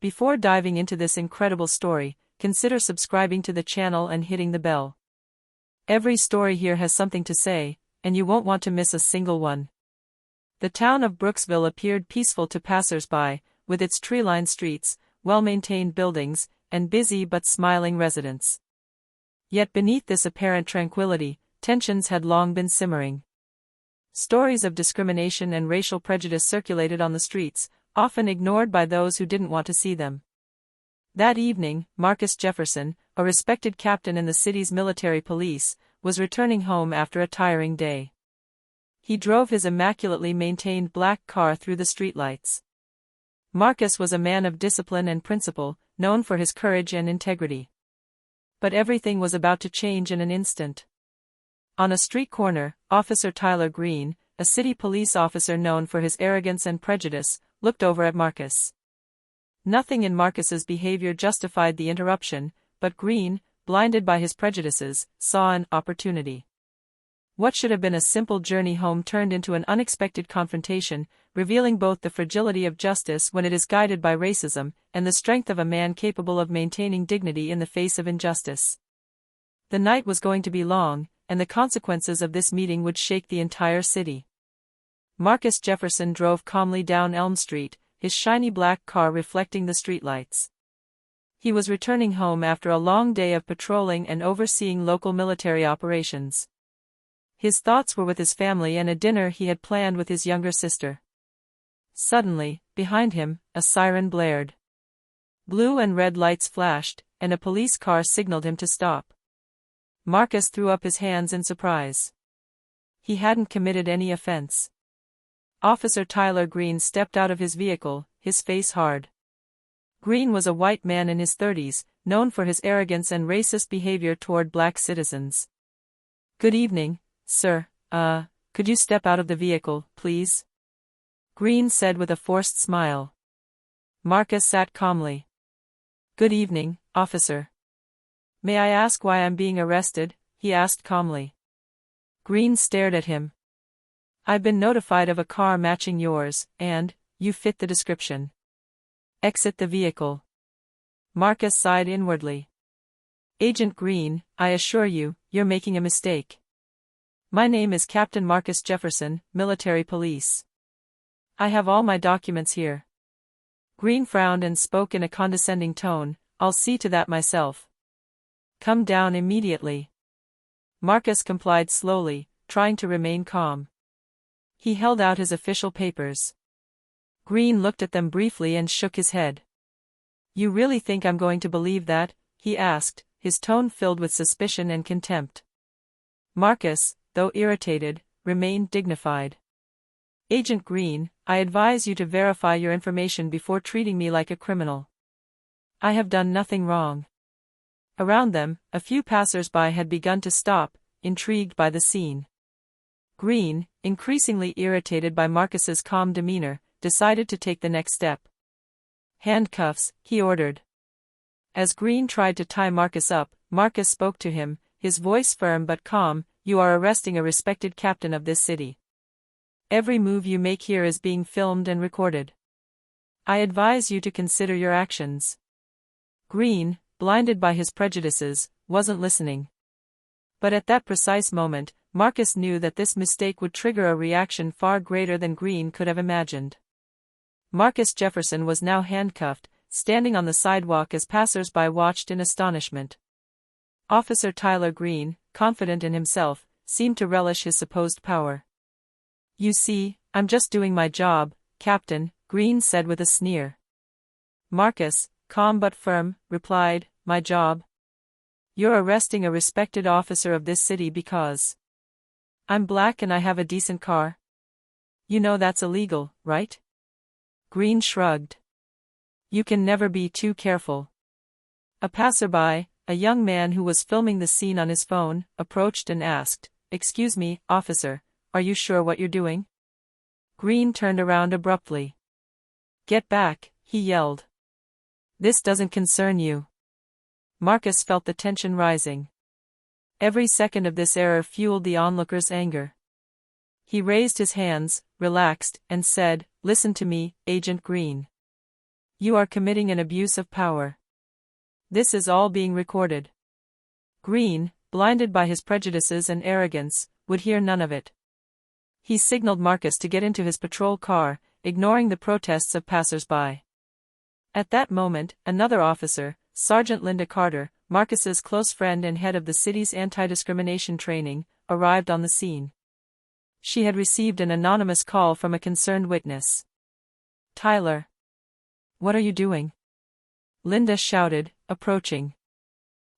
Before diving into this incredible story, consider subscribing to the channel and hitting the bell. Every story here has something to say, and you won't want to miss a single one. The town of Brooksville appeared peaceful to passers-by, with its tree-lined streets, well-maintained buildings, and busy but smiling residents. Yet beneath this apparent tranquility, tensions had long been simmering. Stories of discrimination and racial prejudice circulated on the streets, often ignored by those who didn't want to see them. That evening, Marcus Jefferson, a respected captain in the city's military police, was returning home after a tiring day. He drove his immaculately maintained black car through the streetlights. Marcus was a man of discipline and principle, known for his courage and integrity. But everything was about to change in an instant. On a street corner, Officer Tyler Green, a city police officer known for his arrogance and prejudice, looked over at Marcus. Nothing in Marcus's behavior justified the interruption, but Green, blinded by his prejudices, saw an opportunity. What should have been a simple journey home turned into an unexpected confrontation, revealing both the fragility of justice when it is guided by racism, and the strength of a man capable of maintaining dignity in the face of injustice. The night was going to be long, and the consequences of this meeting would shake the entire city. Marcus Jefferson drove calmly down Elm Street, his shiny black car reflecting the streetlights. He was returning home after a long day of patrolling and overseeing local military operations. His thoughts were with his family and a dinner he had planned with his younger sister. Suddenly, behind him, a siren blared. Blue and red lights flashed, and a police car signaled him to stop. Marcus threw up his hands in surprise. He hadn't committed any offense. Officer Tyler Green stepped out of his vehicle, his face hard. Green was a white man in his 30s, known for his arrogance and racist behavior toward black citizens. "Good evening, sir. Could you step out of the vehicle, please?" Green said with a forced smile. Marcus sat calmly. "Good evening, officer. May I ask why I'm being arrested?" he asked calmly. Green stared at him. "I've been notified of a car matching yours, and you fit the description. Exit the vehicle." Marcus sighed inwardly. "Agent Green, I assure you, you're making a mistake. My name is Captain Marcus Jefferson, military police. I have all my documents here." Green frowned and spoke in a condescending tone, "I'll see to that myself. Come down immediately." Marcus complied slowly, trying to remain calm. He held out his official papers. Green looked at them briefly and shook his head. "You really think I'm going to believe that?" he asked, his tone filled with suspicion and contempt. Marcus, though irritated, remained dignified. "Agent Green, I advise you to verify your information before treating me like a criminal. I have done nothing wrong." Around them, a few passers-by had begun to stop, intrigued by the scene. Green, increasingly irritated by Marcus's calm demeanor, decided to take the next step. "Handcuffs," he ordered. As Green tried to tie Marcus up, Marcus spoke to him, his voice firm but calm. "You are arresting a respected captain of this city. Every move you make here is being filmed and recorded. I advise you to consider your actions." Green, blinded by his prejudices, wasn't listening. But at that precise moment, Marcus knew that this mistake would trigger a reaction far greater than Green could have imagined. Marcus Jefferson was now handcuffed, standing on the sidewalk as passers-by watched in astonishment. Officer Tyler Green, confident in himself, seemed to relish his supposed power. "You see, I'm just doing my job, Captain," Green said with a sneer. Marcus, calm but firm, replied, "My job? You're arresting a respected officer of this city because I'm black and I have a decent car? You know that's illegal, right?" Green shrugged. "You can never be too careful." A passerby, a young man who was filming the scene on his phone, approached and asked, "Excuse me, officer, are you sure what you're doing?" Green turned around abruptly. "Get back," he yelled. "This doesn't concern you." Marcus felt the tension rising. Every second of this error fueled the onlooker's anger. He raised his hands, relaxed, and said, "Listen to me, Agent Green. You are committing an abuse of power. This is all being recorded. Green, blinded by his prejudices and arrogance, would hear none of it. He signaled Marcus to get into his patrol car, ignoring the protests of passers-by. At that moment, another officer, Sergeant Linda Carter, Marcus's close friend and head of the city's anti-discrimination training, arrived on the scene. She had received an anonymous call from a concerned witness. "Tyler. What are you doing?" Linda shouted, approaching.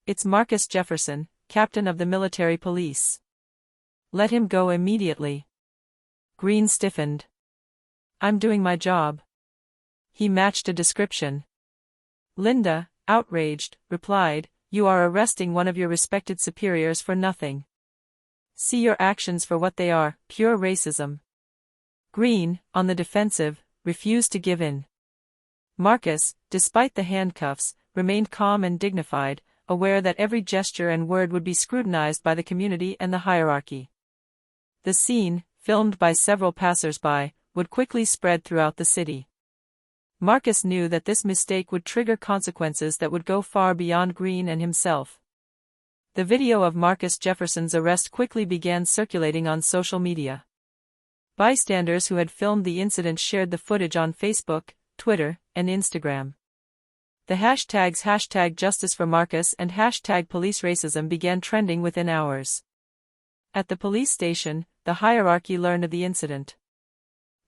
"It's Marcus Jefferson, captain of the military police. Let him go immediately." Green stiffened. "I'm doing my job." He matched a description. Linda, outraged, replied, "You are arresting one of your respected superiors for nothing. See your actions for what they are, pure racism." Green, on the defensive, refused to give in. Marcus, despite the handcuffs, remained calm and dignified, aware that every gesture and word would be scrutinized by the community and the hierarchy. The scene, filmed by several passers-by, would quickly spread throughout the city. Marcus knew that this mistake would trigger consequences that would go far beyond Green and himself. The video of Marcus Jefferson's arrest quickly began circulating on social media. Bystanders who had filmed the incident shared the footage on Facebook, Twitter, and Instagram. The hashtags #JusticeForMarcus and #PoliceRacism began trending within hours. At the police station, the hierarchy learned of the incident.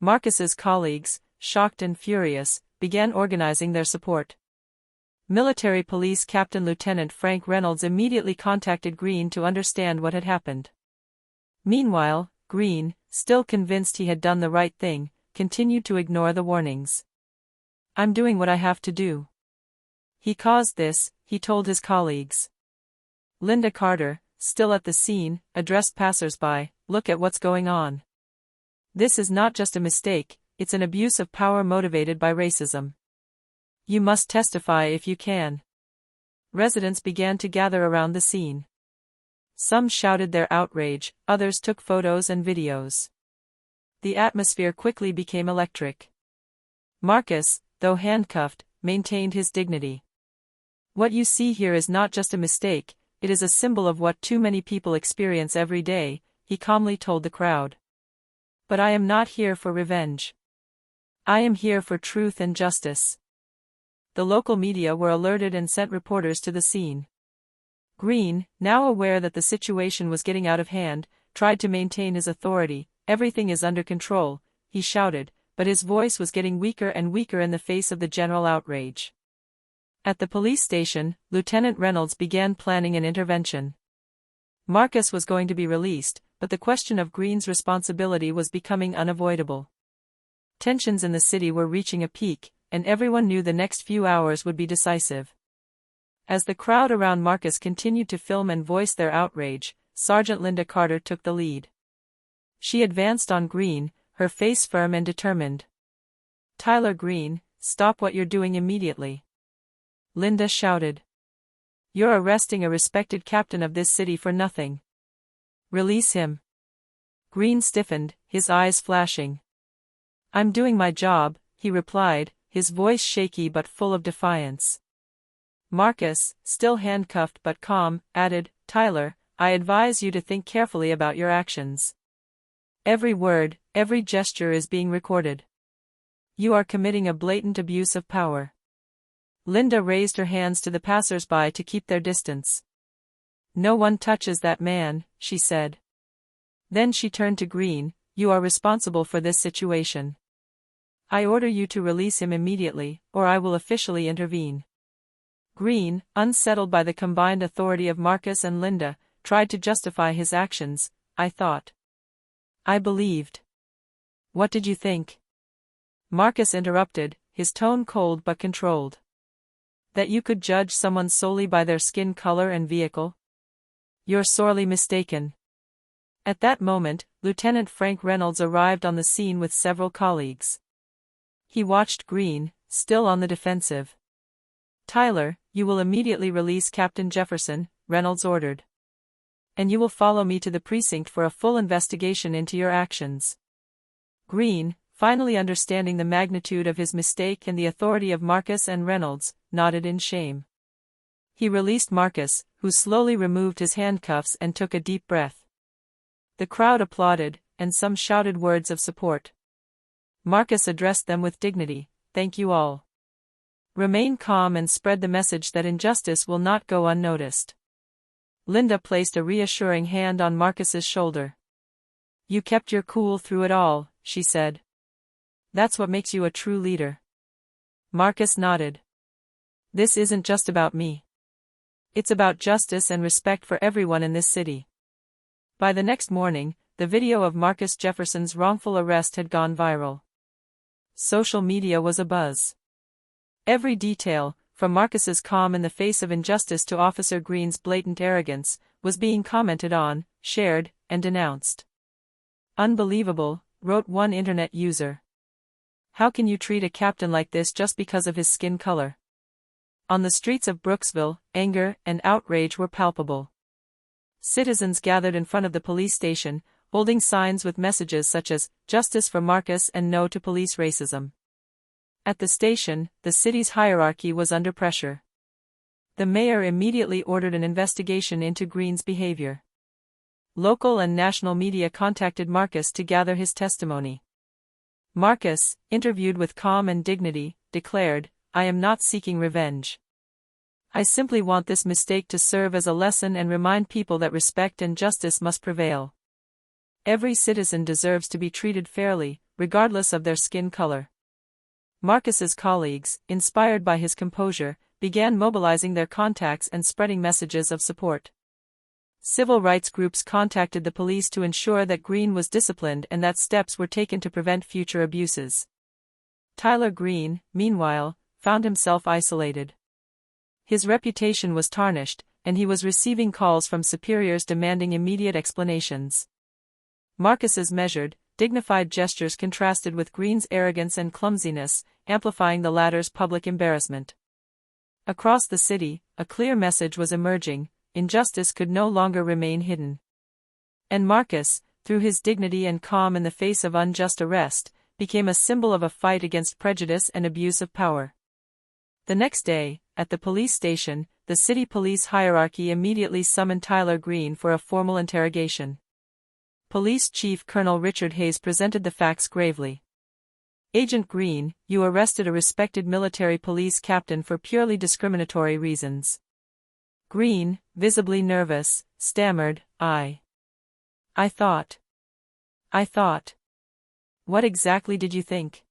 Marcus's colleagues, shocked and furious, began organizing their support. Military Police Captain Lieutenant Frank Reynolds immediately contacted Green to understand what had happened. Meanwhile, Green, still convinced he had done the right thing, continued to ignore the warnings. "I'm doing what I have to do. He caused this," he told his colleagues. Linda Carter, still at the scene, addressed passers-by, "Look at what's going on. This is not just a mistake, it's an abuse of power motivated by racism. You must testify if you can." Residents began to gather around the scene. Some shouted their outrage, others took photos and videos. The atmosphere quickly became electric. Marcus, though handcuffed, maintained his dignity. "What you see here is not just a mistake, it is a symbol of what too many people experience every day," he calmly told the crowd. "But I am not here for revenge. I am here for truth and justice." The local media were alerted and sent reporters to the scene. Green, now aware that the situation was getting out of hand, tried to maintain his authority. "Everything is under control," he shouted, but his voice was getting weaker and weaker in the face of the general outrage. At the police station, Lieutenant Reynolds began planning an intervention. Marcus was going to be released, but the question of Green's responsibility was becoming unavoidable. Tensions in the city were reaching a peak, and everyone knew the next few hours would be decisive. As the crowd around Marcus continued to film and voice their outrage, Sergeant Linda Carter took the lead. She advanced on Green, her face firm and determined. "Tyler Green, stop what you're doing immediately." Linda shouted. "You're arresting a respected captain of this city for nothing. Release him." Green stiffened, his eyes flashing. "I'm doing my job," he replied, his voice shaky but full of defiance. Marcus, still handcuffed but calm, added, "Tyler, I advise you to think carefully about your actions. Every word, every gesture is being recorded. You are committing a blatant abuse of power." Linda raised her hands to the passers-by to keep their distance. "No one touches that man," she said. Then she turned to Green, "You are responsible for this situation. I order you to release him immediately, or I will officially intervene." Green, unsettled by the combined authority of Marcus and Linda, tried to justify his actions. "I thought. I believed." "What did you think?" Marcus interrupted, his tone cold but controlled. "That you could judge someone solely by their skin color and vehicle? You're sorely mistaken." At that moment, Lieutenant Frank Reynolds arrived on the scene with several colleagues. He watched Green, still on the defensive. "Tyler, you will immediately release Captain Jefferson," Reynolds ordered. "And you will follow me to the precinct for a full investigation into your actions." Green, finally understanding the magnitude of his mistake and the authority of Marcus and Reynolds, nodded in shame. He released Marcus, who slowly removed his handcuffs and took a deep breath. The crowd applauded, and some shouted words of support. Marcus addressed them with dignity, "Thank you all. Remain calm and spread the message that injustice will not go unnoticed." Linda placed a reassuring hand on Marcus's shoulder. "You kept your cool through it all," she said. "That's what makes you a true leader." Marcus nodded. "This isn't just about me. It's about justice and respect for everyone in this city." By the next morning, the video of Marcus Jefferson's wrongful arrest had gone viral. Social media was abuzz. Every detail, from Marcus's calm in the face of injustice to Officer Green's blatant arrogance, was being commented on, shared, and denounced. "Unbelievable," wrote one internet user. "How can you treat a captain like this just because of his skin color?" On the streets of Brooksville, anger and outrage were palpable. Citizens gathered in front of the police station, holding signs with messages such as, "Justice for Marcus" and "No to police racism." At the station, the city's hierarchy was under pressure. The mayor immediately ordered an investigation into Green's behavior. Local and national media contacted Marcus to gather his testimony. Marcus, interviewed with calm and dignity, declared, "I am not seeking revenge. I simply want this mistake to serve as a lesson and remind people that respect and justice must prevail. Every citizen deserves to be treated fairly, regardless of their skin color." Marcus's colleagues, inspired by his composure, began mobilizing their contacts and spreading messages of support. Civil rights groups contacted the police to ensure that Green was disciplined and that steps were taken to prevent future abuses. Tyler Green, meanwhile, found himself isolated. His reputation was tarnished, and he was receiving calls from superiors demanding immediate explanations. Marcus's measured, dignified gestures contrasted with Green's arrogance and clumsiness, amplifying the latter's public embarrassment. Across the city, a clear message was emerging: injustice could no longer remain hidden. And Marcus, through his dignity and calm in the face of unjust arrest, became a symbol of a fight against prejudice and abuse of power. The next day, at the police station, the city police hierarchy immediately summoned Tyler Green for a formal interrogation. Police Chief Colonel Richard Hayes presented the facts gravely. "Agent Green, you arrested a respected military police captain for purely discriminatory reasons." Green, visibly nervous, stammered, I thought. What exactly did you think?"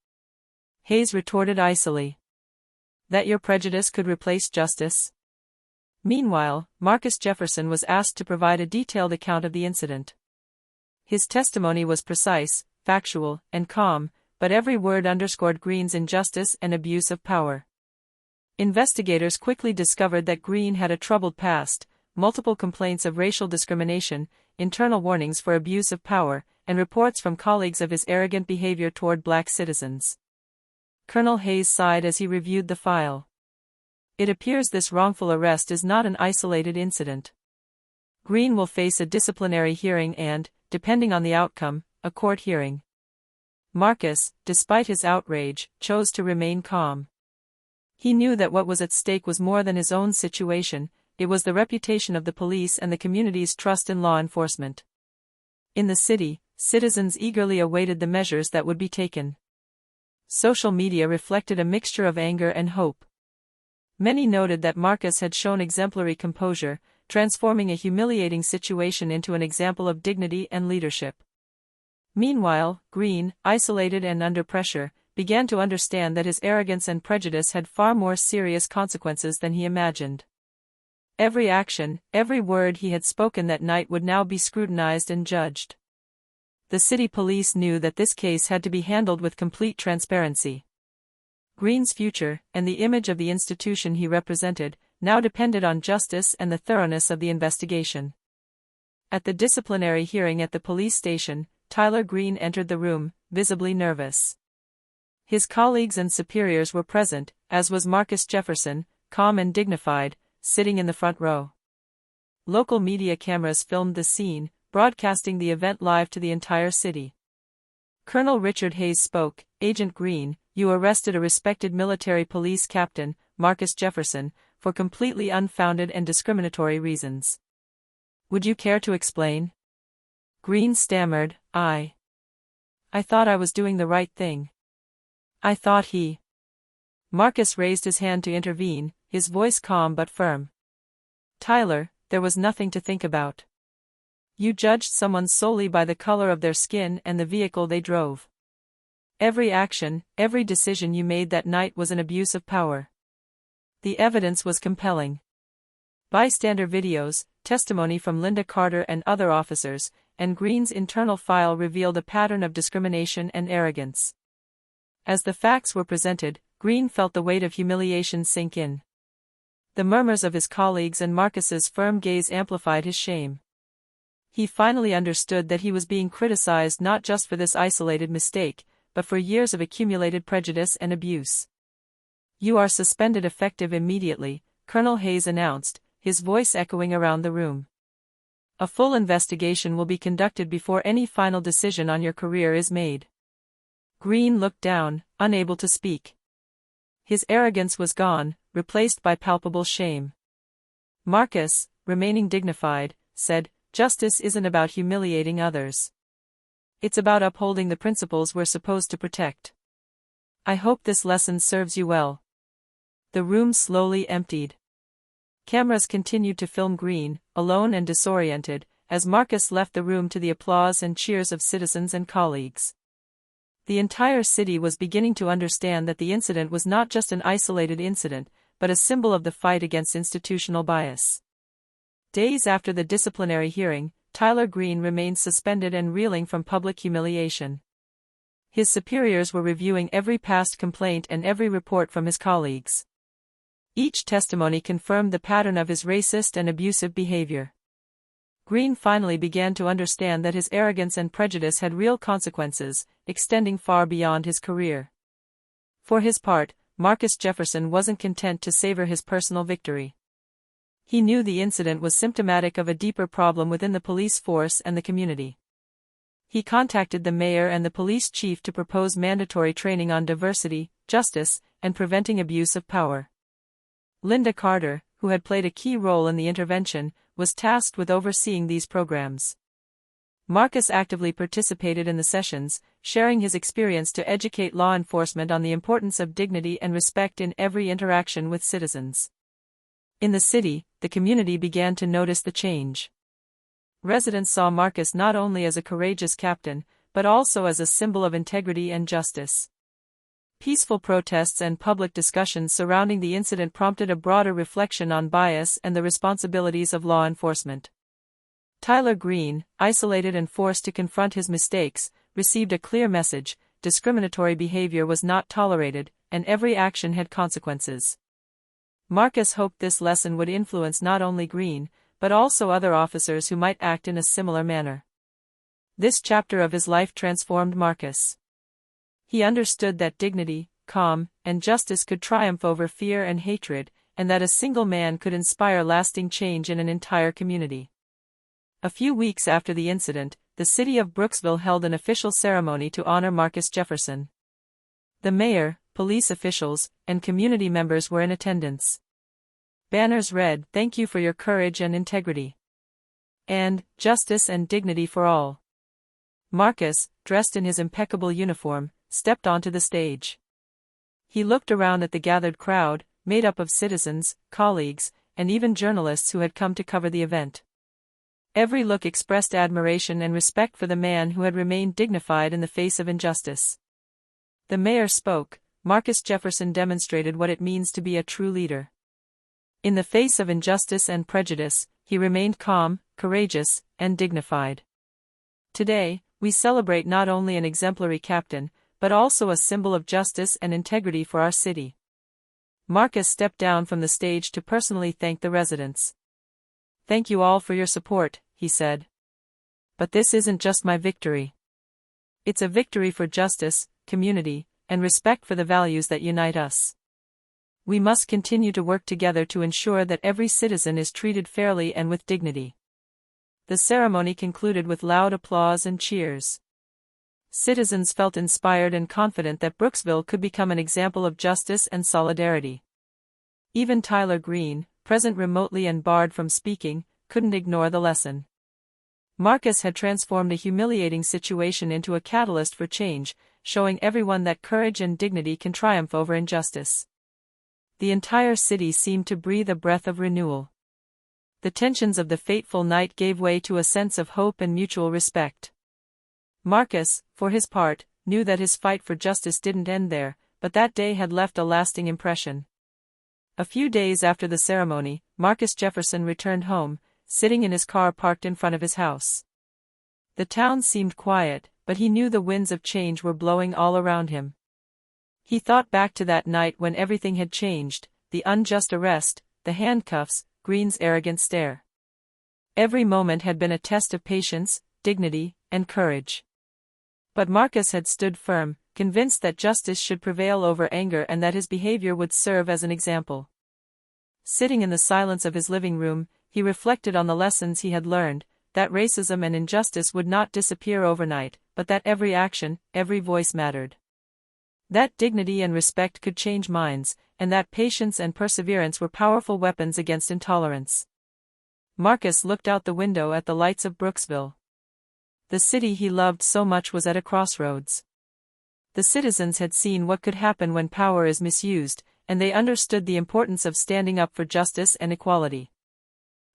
Hayes retorted icily. "That your prejudice could replace justice?" Meanwhile, Marcus Jefferson was asked to provide a detailed account of the incident. His testimony was precise, factual, and calm, but every word underscored Green's injustice and abuse of power. Investigators quickly discovered that Green had a troubled past, multiple complaints of racial discrimination, internal warnings for abuse of power, and reports from colleagues of his arrogant behavior toward black citizens. Colonel Hayes sighed as he reviewed the file. "It appears this wrongful arrest is not an isolated incident. Green will face a disciplinary hearing and, depending on the outcome, a court hearing." Marcus, despite his outrage, chose to remain calm. He knew that what was at stake was more than his own situation, it was the reputation of the police and the community's trust in law enforcement. In the city, citizens eagerly awaited the measures that would be taken. Social media reflected a mixture of anger and hope. Many noted that Marcus had shown exemplary composure, transforming a humiliating situation into an example of dignity and leadership. Meanwhile, Green, isolated and under pressure, began to understand that his arrogance and prejudice had far more serious consequences than he imagined. Every action, every word he had spoken that night would now be scrutinized and judged. The city police knew that this case had to be handled with complete transparency. Green's future, and the image of the institution he represented, now depended on justice and the thoroughness of the investigation. At the disciplinary hearing at the police station, Tyler Green entered the room, visibly nervous. His colleagues and superiors were present, as was Marcus Jefferson, calm and dignified, sitting in the front row. Local media cameras filmed the scene, broadcasting the event live to the entire city. Colonel Richard Hayes spoke. Agent Green, you arrested a respected military police captain, Marcus Jefferson, for completely unfounded and discriminatory reasons. Would you care to explain? Green stammered, I thought I was doing the right thing. I thought he. Marcus raised his hand to intervene, his voice calm but firm. Tyler, there was nothing to think about. You judged someone solely by the color of their skin and the vehicle they drove. Every action, every decision you made that night was an abuse of power. The evidence was compelling. Bystander videos, testimony from Linda Carter and other officers, and Green's internal file revealed a pattern of discrimination and arrogance. As the facts were presented, Green felt the weight of humiliation sink in. The murmurs of his colleagues and Marcus's firm gaze amplified his shame. He finally understood that he was being criticized not just for this isolated mistake, but for years of accumulated prejudice and abuse. You are suspended effective immediately, Colonel Hayes announced, his voice echoing around the room. A full investigation will be conducted before any final decision on your career is made. Green looked down, unable to speak. His arrogance was gone, replaced by palpable shame. Marcus, remaining dignified, said, "Justice isn't about humiliating others. It's about upholding the principles we're supposed to protect. I hope this lesson serves you well." The room slowly emptied. Cameras continued to film Green, alone and disoriented, as Marcus left the room to the applause and cheers of citizens and colleagues. The entire city was beginning to understand that the incident was not just an isolated incident, but a symbol of the fight against institutional bias. Days after the disciplinary hearing, Tyler Green remained suspended and reeling from public humiliation. His superiors were reviewing every past complaint and every report from his colleagues. Each testimony confirmed the pattern of his racist and abusive behavior. Green finally began to understand that his arrogance and prejudice had real consequences, extending far beyond his career. For his part, Marcus Jefferson wasn't content to savor his personal victory. He knew the incident was symptomatic of a deeper problem within the police force and the community. He contacted the mayor and the police chief to propose mandatory training on diversity, justice, and preventing abuse of power. Linda Carter, who had played a key role in the intervention, was tasked with overseeing these programs. Marcus actively participated in the sessions, sharing his experience to educate law enforcement on the importance of dignity and respect in every interaction with citizens. In the city, the community began to notice the change. Residents saw Marcus not only as a courageous captain, but also as a symbol of integrity and justice. Peaceful protests and public discussions surrounding the incident prompted a broader reflection on bias and the responsibilities of law enforcement. Tyler Green, isolated and forced to confront his mistakes, received a clear message: discriminatory behavior was not tolerated, and every action had consequences. Marcus hoped this lesson would influence not only Green, but also other officers who might act in a similar manner. This chapter of his life transformed Marcus. He understood that dignity, calm, and justice could triumph over fear and hatred, and that a single man could inspire lasting change in an entire community. A few weeks after the incident, the city of Brooksville held an official ceremony to honor Marcus Jefferson. The mayor, police officials, and community members were in attendance. Banners read, "Thank you for your courage and integrity," and "Justice and dignity for all." Marcus, dressed in his impeccable uniform, stepped onto the stage. He looked around at the gathered crowd, made up of citizens, colleagues, and even journalists who had come to cover the event. Every look expressed admiration and respect for the man who had remained dignified in the face of injustice. The mayor spoke. Marcus Jefferson demonstrated what it means to be a true leader. In the face of injustice and prejudice, he remained calm, courageous, and dignified. Today, we celebrate not only an exemplary captain, but also a symbol of justice and integrity for our city. Marcus stepped down from the stage to personally thank the residents. "Thank you all for your support," he said. "But this isn't just my victory. It's a victory for justice, community, and respect for the values that unite us. We must continue to work together to ensure that every citizen is treated fairly and with dignity." The ceremony concluded with loud applause and cheers. Citizens felt inspired and confident that Brooksville could become an example of justice and solidarity. Even Tyler Green, present remotely and barred from speaking, couldn't ignore the lesson. Marcus had transformed a humiliating situation into a catalyst for change, showing everyone that courage and dignity can triumph over injustice. The entire city seemed to breathe a breath of renewal. The tensions of the fateful night gave way to a sense of hope and mutual respect. Marcus, for his part, knew that his fight for justice didn't end there, but that day had left a lasting impression. A few days after the ceremony, Marcus Jefferson returned home, sitting in his car parked in front of his house. The town seemed quiet, but he knew the winds of change were blowing all around him. He thought back to that night when everything had changed, the unjust arrest, the handcuffs, Green's arrogant stare. Every moment had been a test of patience, dignity, and courage. But Marcus had stood firm, convinced that justice should prevail over anger and that his behavior would serve as an example. Sitting in the silence of his living room, he reflected on the lessons he had learned, that racism and injustice would not disappear overnight, but that every action, every voice mattered. That dignity and respect could change minds, and that patience and perseverance were powerful weapons against intolerance. Marcus looked out the window at the lights of Brooksville. The city he loved so much was at a crossroads. The citizens had seen what could happen when power is misused, and they understood the importance of standing up for justice and equality.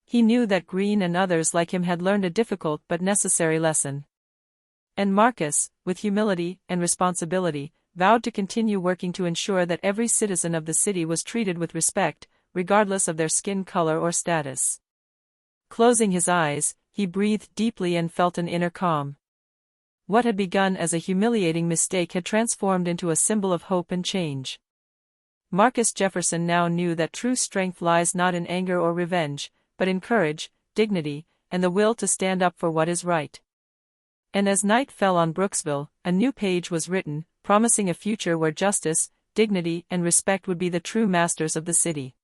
He knew that Green and others like him had learned a difficult but necessary lesson. And Marcus, with humility and responsibility, vowed to continue working to ensure that every citizen of the city was treated with respect, regardless of their skin color or status. Closing his eyes, he breathed deeply and felt an inner calm. What had begun as a humiliating mistake had transformed into a symbol of hope and change. Marcus Jefferson now knew that true strength lies not in anger or revenge, but in courage, dignity, and the will to stand up for what is right. And as night fell on Brooksville, a new page was written, promising a future where justice, dignity, and respect would be the true masters of the city.